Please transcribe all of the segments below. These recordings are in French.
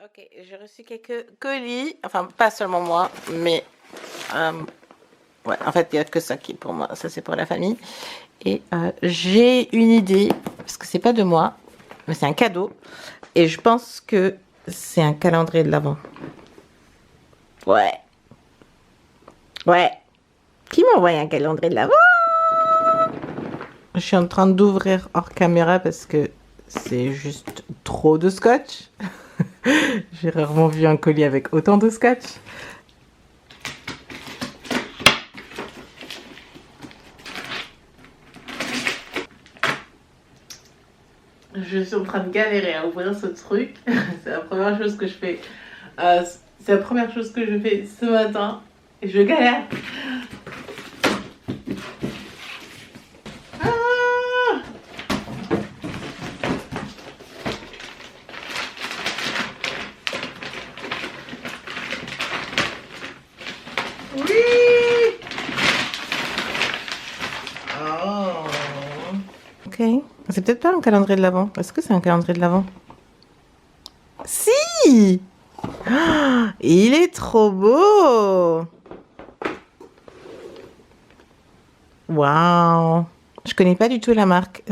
Ok, j'ai reçu quelques colis, enfin pas seulement moi, mais ouais, en fait il n'y a que ça qui est pour moi, ça c'est pour la famille. Et j'ai une idée, parce que c'est pas de moi, mais c'est un cadeau, et je pense que c'est un calendrier de l'Avent. Ouais, ouais. Qui m'a envoyé un calendrier de l'Avent? Je suis en train d'ouvrir hors caméra parce que c'est juste trop de scotch. J'ai rarement vu un colis avec autant de scotch. Je suis en train de galérer à ouvrir ce truc. C'est la première chose que je fais. C'est la première chose que je fais ce matin. Et je galère. Ah, oui. Oh. Ok. C'est peut-être pas un calendrier de l'Avent. Est-ce que c'est un calendrier de l'Avent? Si. Ah, il est trop beau. Waouh. Je connais pas du tout la marque.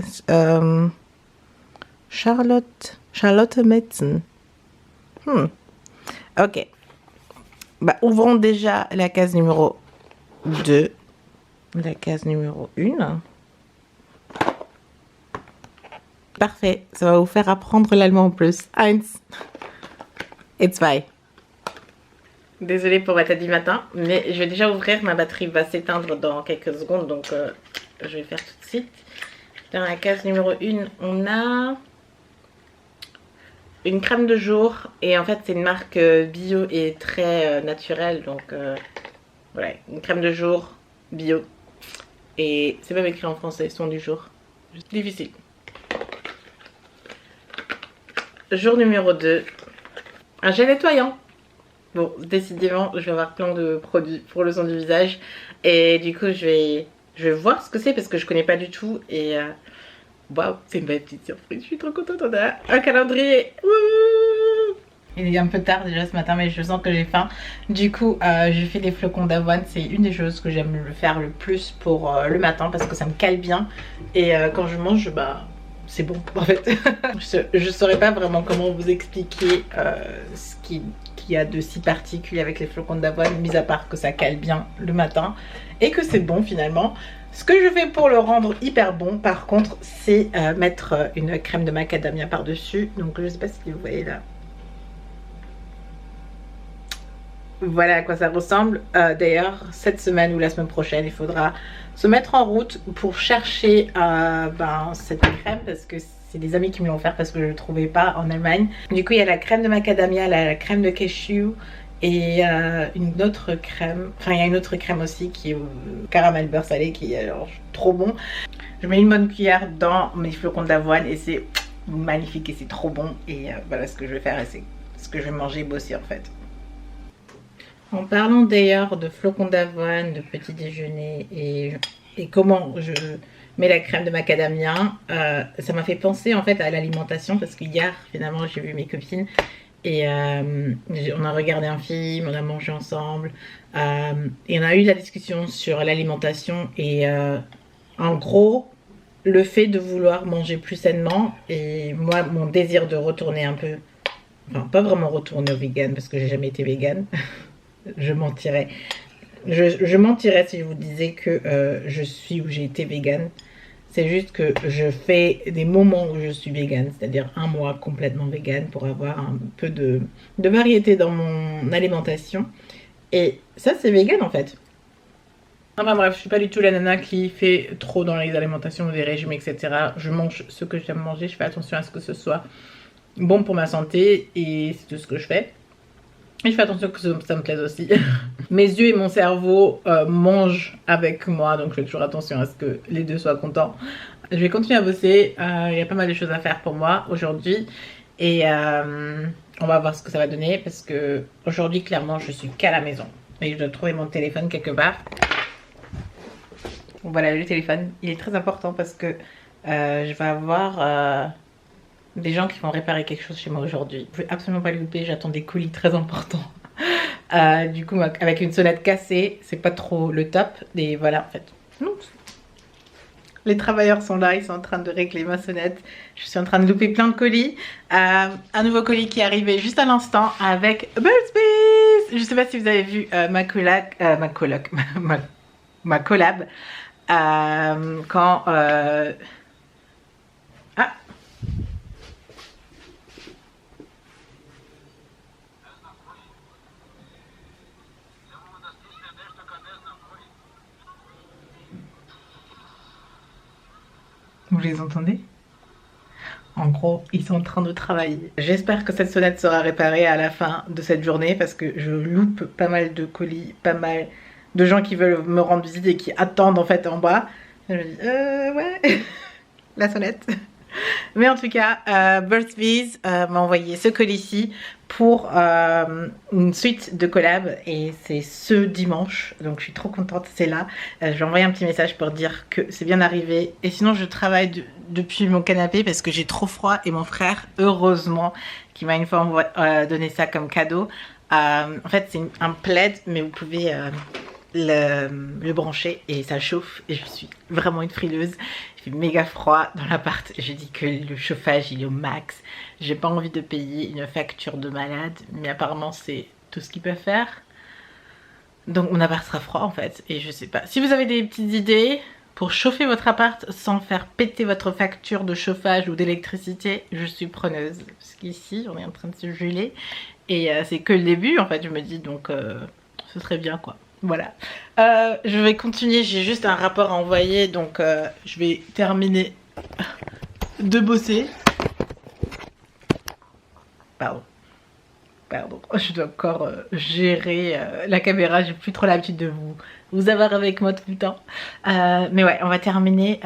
Charlotte Metzen. Ok. Bah, ouvrons déjà la case numéro 2. La case numéro 1. Parfait. Ça va vous faire apprendre l'allemand en plus. Eins. Et zwei. Désolée pour ma tête du matin, mais je vais déjà ouvrir. Ma batterie va s'éteindre dans quelques secondes, donc je vais le faire tout de suite. Dans la case numéro 1, on a une crème de jour. Et en fait, c'est une marque bio et très naturelle. Donc voilà, une crème de jour bio. Et c'est même écrit en français, son du jour. Juste difficile. Jour numéro 2, un gel nettoyant. Bon, décidément, je vais avoir plein de produits pour le son du visage. Et du coup, je vais voir ce que c'est parce que je connais pas du tout. Et waouh, c'est une belle petite surprise. Je suis trop contente. On a un calendrier. Wouh! Il est un peu tard déjà ce matin, mais je sens que j'ai faim. Du coup, je fais les flocons d'avoine. C'est une des choses que j'aime faire le plus pour le matin parce que ça me cale bien. Et quand je mange, bah, c'est bon en fait. Je saurais pas vraiment comment vous expliquer ce qu'il y a de si particulier avec les flocons d'avoine, mis à part que ça cale bien le matin et que c'est bon finalement. Ce que je fais pour le rendre hyper bon, par contre, c'est mettre une crème de macadamia par-dessus. Donc je sais pas si vous voyez là. Voilà à quoi ça ressemble. D'ailleurs, cette semaine ou la semaine prochaine, il faudra se mettre en route pour chercher cette crème parce que c'est des amis qui me l'ont offert parce que je ne le trouvais pas en Allemagne. Du coup, il y a la crème de macadamia, la crème de cashew et une autre crème. Enfin, il y a une autre crème aussi qui est caramel beurre salé qui est alors, trop bon. Je mets une bonne cuillère dans mes flocons d'avoine et c'est magnifique et c'est trop bon. Et voilà ce que je vais faire et c'est ce que je vais manger aussi en fait. En parlant d'ailleurs de flocons d'avoine, de petit déjeuner et comment je mets la crème de macadamia, ça m'a fait penser en fait à l'alimentation parce qu'hier finalement j'ai vu mes copines et on a regardé un film, on a mangé ensemble et on a eu la discussion sur l'alimentation et en gros le fait de vouloir manger plus sainement et moi mon désir de retourner un peu, enfin pas vraiment retourner au vegan parce que j'ai jamais été vegan. Je mentirais. Je mentirais si je vous disais que je suis ou j'ai été végane. C'est juste que je fais des moments où je suis végane, c'est-à-dire un mois complètement végane pour avoir un peu de variété dans mon alimentation. Et ça, c'est végane en fait. Enfin bref, je suis pas du tout la nana qui fait trop dans les alimentations, des régimes, etc. Je mange ce que j'aime manger, je fais attention à ce que ce soit bon pour ma santé et c'est tout ce que je fais. Et je fais attention que ça me plaise aussi. Mes yeux et mon cerveau mangent avec moi, donc je fais toujours attention à ce que les deux soient contents. Je vais continuer à bosser, il y a pas mal de choses à faire pour moi aujourd'hui. Et on va voir ce que ça va donner parce que aujourd'hui clairement je suis qu'à la maison. Et je dois trouver mon téléphone quelque part. Voilà le téléphone, il est très important parce que je vais avoir des gens qui vont réparer quelque chose chez moi aujourd'hui. Je ne vais absolument pas le louper, j'attends des colis très importants. Du coup, avec une sonnette cassée, c'est pas trop le top. Et voilà, en fait. Les travailleurs sont là, ils sont en train de régler ma sonnette. Je suis en train de louper plein de colis. Un nouveau colis qui est arrivé juste à l'instant avec Birdspace. Je ne sais pas si vous avez vu ma collab. Quand... Ah, vous les entendez? En gros, ils sont en train de travailler. J'espère que cette sonnette sera réparée à la fin de cette journée parce que je loupe pas mal de colis, pas mal de gens qui veulent me rendre visite et qui attendent en fait en bas. Et je me dis, ouais, la sonnette. Mais en tout cas, Birdsbees m'a envoyé ce colis-ci pour une suite de collabs et c'est ce dimanche, donc je suis trop contente, c'est là. Je vais envoyer un petit message pour dire que c'est bien arrivé et sinon je travaille depuis mon canapé parce que j'ai trop froid et mon frère, heureusement, qui m'a une fois donné ça comme cadeau. En fait c'est un plaid mais vous pouvez le brancher et ça chauffe et je suis vraiment une frileuse. Il fait méga froid dans l'appart, je dis que le chauffage il est au max, j'ai pas envie de payer une facture de malade mais apparemment c'est tout ce qu'ils peuvent faire, donc mon appart sera froid en fait. Et je sais pas, si vous avez des petites idées pour chauffer votre appart sans faire péter votre facture de chauffage ou d'électricité, je suis preneuse, parce qu'ici on est en train de se geler et c'est que le début en fait, je me dis, donc ce serait bien quoi. Voilà, je vais continuer, j'ai juste un rapport à envoyer, donc je vais terminer de bosser. Pardon, je dois encore gérer la caméra, j'ai plus trop l'habitude de vous avoir avec moi tout le temps. Mais ouais, on va terminer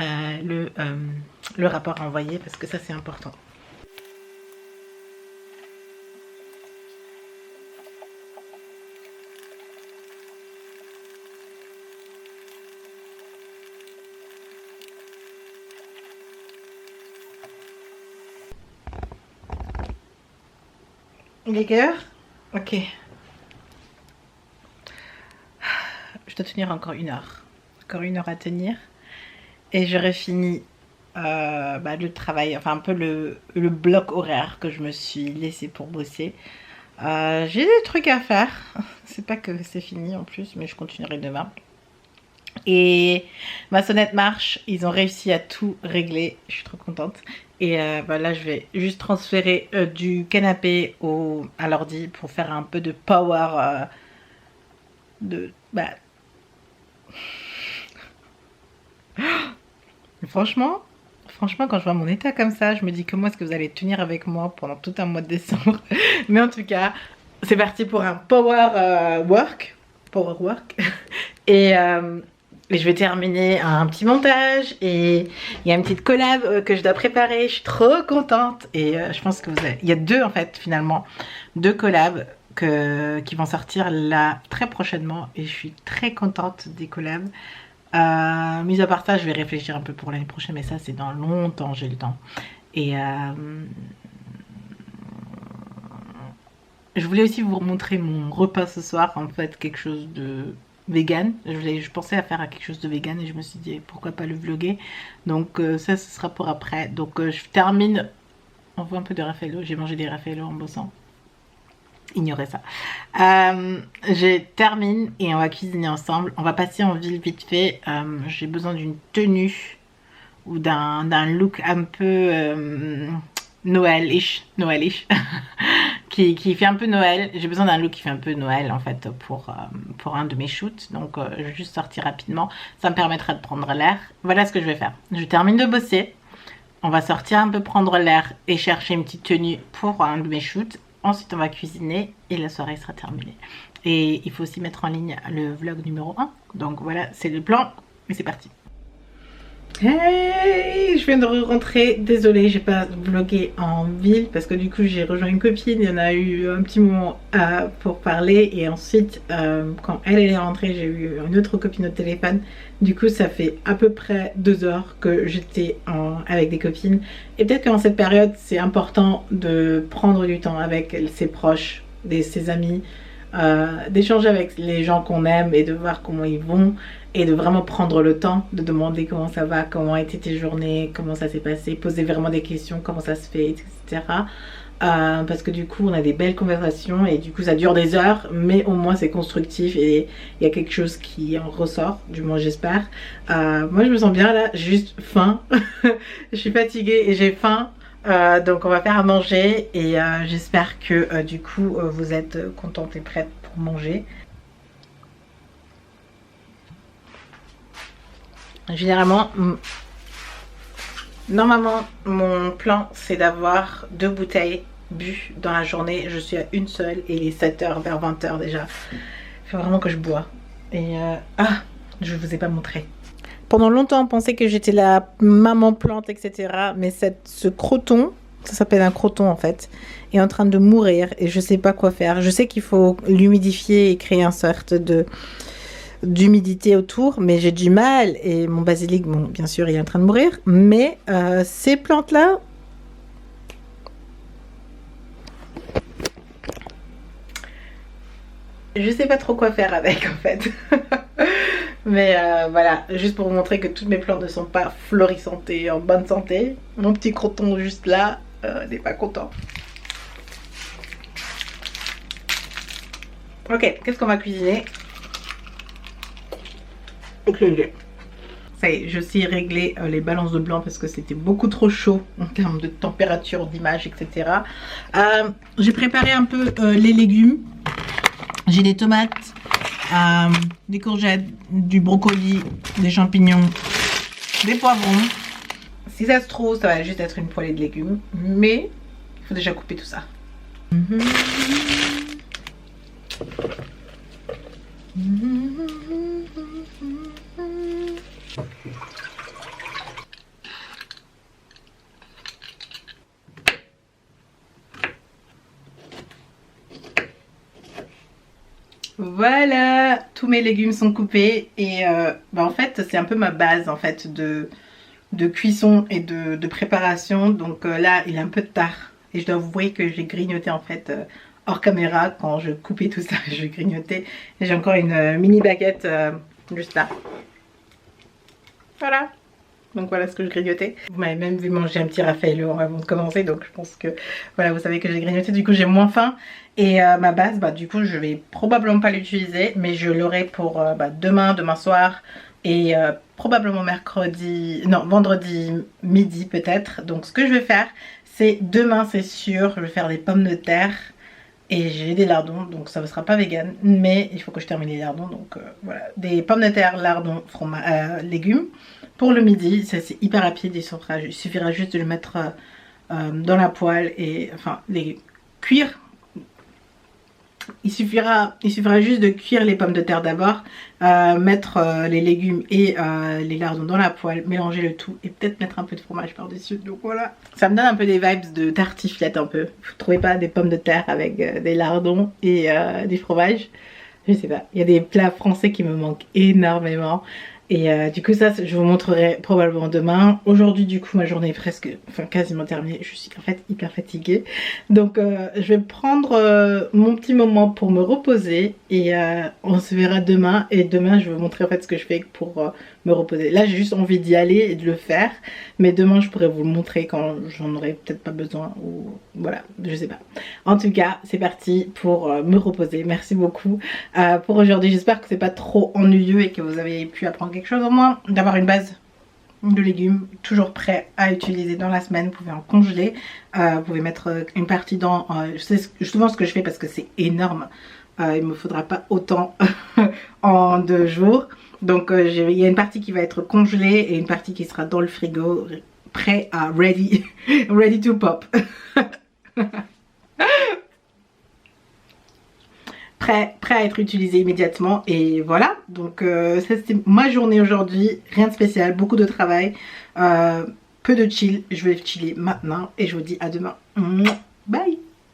le rapport à envoyer parce que ça c'est important. Il est quelle heure? Ok. Je dois tenir encore une heure. Encore une heure à tenir. Et j'aurai fini le travail, enfin un peu le bloc horaire que je me suis laissé pour bosser. J'ai des trucs à faire. C'est pas que c'est fini en plus, mais je continuerai demain. Et ma sonnette marche, ils ont réussi à tout régler, je suis trop contente. Et là je vais juste transférer du canapé à l'ordi pour faire un peu de power franchement quand je vois mon état comme ça, je me dis comment est-ce que vous allez tenir avec moi pendant tout un mois de décembre. Mais en tout cas, c'est parti pour un power work. Et je vais terminer un petit montage et il y a une petite collab que je dois préparer. Je suis trop contente et je pense que il y a deux en fait finalement, deux collabs qui vont sortir là très prochainement et je suis très contente des collabs. Mis à part ça, je vais réfléchir un peu pour l'année prochaine, mais ça c'est dans longtemps, j'ai le temps. Et je voulais aussi vous montrer mon repas ce soir, en fait quelque chose de vegan. Je pensais à faire quelque chose de vegan et je me suis dit pourquoi pas le vlogger. Donc ça ce sera pour après. Donc je termine. On voit un peu de Raffaello, j'ai mangé des Raffaello en bossant. Ignorez ça. Je termine et on va cuisiner ensemble. On va passer en ville vite fait. J'ai besoin d'une tenue ou d'un look un peu Noël-ish qui fait un peu Noël. J'ai besoin d'un look qui fait un peu Noël en fait pour un de mes shoots. Donc je vais juste sortir rapidement. Ça me permettra de prendre l'air. Voilà ce que je vais faire. Je termine de bosser. On va sortir un peu prendre l'air et chercher une petite tenue pour un de mes shoots. Ensuite on va cuisiner et la soirée sera terminée. Et il faut aussi mettre en ligne le vlog numéro 1. Donc voilà, c'est le plan et c'est parti. Hey, je viens de rentrer, désolée, j'ai pas vlogué en ville parce que du coup j'ai rejoint une copine, il y en a eu un petit moment pour parler et ensuite quand elle est rentrée j'ai eu une autre copine au téléphone. Du coup ça fait à peu près 2 heures que j'étais avec des copines et peut-être qu'en cette période c'est important de prendre du temps avec ses proches, ses amis, d'échanger avec les gens qu'on aime et de voir comment ils vont et de vraiment prendre le temps de demander comment ça va, comment étaient tes journées, comment ça s'est passé, poser vraiment des questions, comment ça se fait, etc. Parce que du coup on a des belles conversations et du coup ça dure des heures mais au moins c'est constructif et il y a quelque chose qui en ressort, du moins j'espère. Moi je me sens bien là, j'ai juste faim. Je suis fatiguée et j'ai faim. Donc on va faire à manger et j'espère que du coup vous êtes contente et prête pour manger. Généralement, normalement mon plan c'est d'avoir 2 bouteilles bu dans la journée. Je suis à une seule et il est 7h vers 20h déjà. Il faut vraiment que je bois. Et je vous ai pas montré. Pendant longtemps on pensait que j'étais la maman plante etc. Mais ce croton, ça s'appelle un croton en fait, est en train de mourir et je sais pas quoi faire. Je sais qu'il faut l'humidifier et créer une sorte d'humidité autour, mais j'ai du mal et mon basilic, bon bien sûr il est en train de mourir, mais ces plantes là je sais pas trop quoi faire avec en fait. Mais voilà, juste pour vous montrer que toutes mes plantes ne sont pas florissantes et en bonne santé. Mon petit croton juste là n'est pas content. Ok, qu'est-ce qu'on va cuisiner? Ok, ça y est, je sais régler les balances de blanc parce que c'était beaucoup trop chaud en termes de température, d'image, etc. J'ai préparé un peu les légumes. J'ai des tomates, des courgettes, du brocoli, des champignons, des poivrons. Si ça se trouve, ça va juste être une poêlée de légumes, mais il faut déjà couper tout ça. Voilà, tous mes légumes sont coupés et en fait c'est un peu ma base en fait de cuisson et de préparation. Donc là il est un peu tard et je dois avouer que j'ai grignoté en fait hors caméra quand je coupais tout ça. Je grignotais et j'ai encore une mini baguette juste là. Voilà. Donc voilà ce que je grignotais. Vous m'avez même vu manger un petit raffaello avant de commencer. Donc je pense que voilà, vous savez que j'ai grignoté. Du coup j'ai moins faim. Et ma base, du coup je vais probablement pas l'utiliser. Mais je l'aurai pour demain soir. Et probablement vendredi midi peut-être. Donc ce que je vais faire, c'est demain c'est sûr, je vais faire des pommes de terre. Et j'ai des lardons, donc ça ne sera pas vegan. Mais il faut que je termine les lardons. Donc voilà, des pommes de terre, lardons, légumes. Pour le midi, c'est hyper rapide, il suffira juste de le mettre dans la poêle et enfin les cuire. Il suffira juste de cuire les pommes de terre d'abord, mettre les légumes et les lardons dans la poêle, mélanger le tout et peut-être mettre un peu de fromage par-dessus. Donc voilà, ça me donne un peu des vibes de tartiflette un peu. Vous trouvez pas des pommes de terre avec des lardons et du fromage? Je sais pas, il y a des plats français qui me manquent énormément. Et du coup ça je vous montrerai probablement demain. Aujourd'hui du coup ma journée est quasiment terminée. Je suis en fait hyper fatiguée. Donc je vais prendre mon petit moment pour me reposer. Et on se verra demain. Et demain je vais vous montrer en fait ce que je fais pour me reposer. Là j'ai juste envie d'y aller et de le faire. Mais demain je pourrais vous le montrer quand j'en aurai peut-être pas besoin. Ou voilà, je sais pas. En tout cas c'est parti pour me reposer. Merci beaucoup pour aujourd'hui. J'espère que c'est pas trop ennuyeux et que vous avez pu apprendre quelque chose au moins, d'avoir une base de légumes toujours prêts à utiliser dans la semaine. Vous pouvez en congeler, vous pouvez mettre une partie dans c'est justement ce que je fais parce que c'est énorme. Il me faudra pas autant en 2 jours, donc il y a une partie qui va être congelée et une partie qui sera dans le frigo prêt à ready to pop. prêt à être utilisé immédiatement. Et voilà, donc ça c'était ma journée aujourd'hui, rien de spécial, beaucoup de travail, peu de chill. Je vais chiller maintenant et je vous dis à demain. Bye.